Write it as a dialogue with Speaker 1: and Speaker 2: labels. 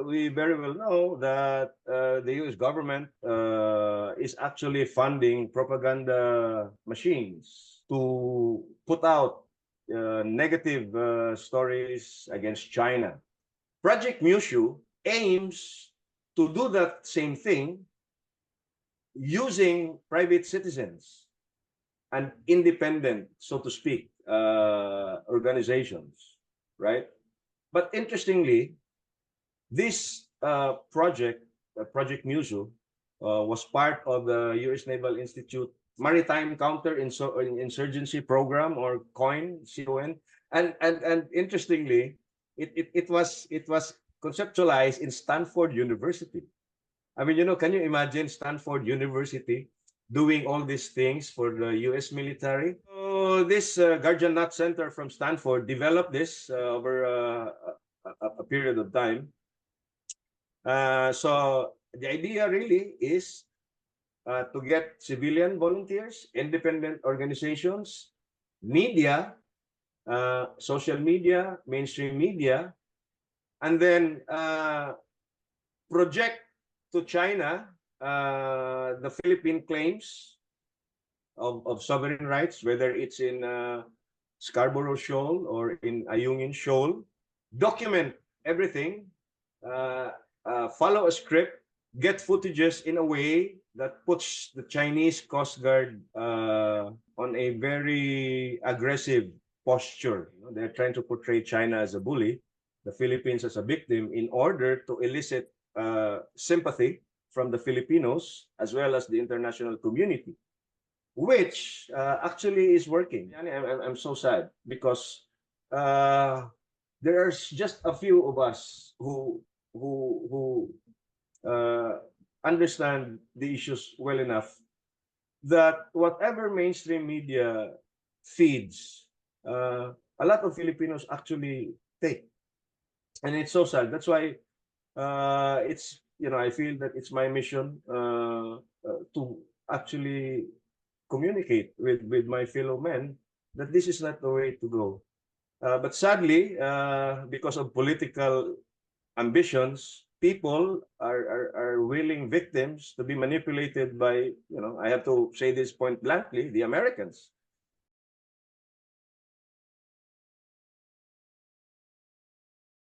Speaker 1: we very well know that the U.S. government is actually funding propaganda machines to put out negative stories against China. Project Mushu aims to do that same thing using private citizens and independent, so to speak, organizations, right? But interestingly, this Project Musu, was part of the U.S. Naval Institute Maritime Insurgency Program, or COIN, and interestingly, it was conceptualized in Stanford University. I mean, can you imagine Stanford University doing all these things for the U.S. military? So this Guardian Knot Center from Stanford developed this over a period of time. So the idea really is to get civilian volunteers, independent organizations, media, social media, mainstream media, and then project to China the Philippine claims of sovereign rights, whether it's in Scarborough Shoal or in Ayungin Shoal, document everything, follow a script, get footages in a way that puts the Chinese Coast Guard on a very aggressive posture. They're trying to portray China as a bully, the Philippines as a victim, in order to elicit sympathy from the Filipinos as well as the international community, which actually is working. I'm so sad because there's just a few of us who understand the issues well enough that whatever mainstream media feeds, a lot of Filipinos actually take, and it's so sad. That's why I feel that it's my mission to actually communicate with my fellow men that this is not the way to go. But sadly, because of political ambitions, people are willing victims to be manipulated by, I have to say this point bluntly, the Americans.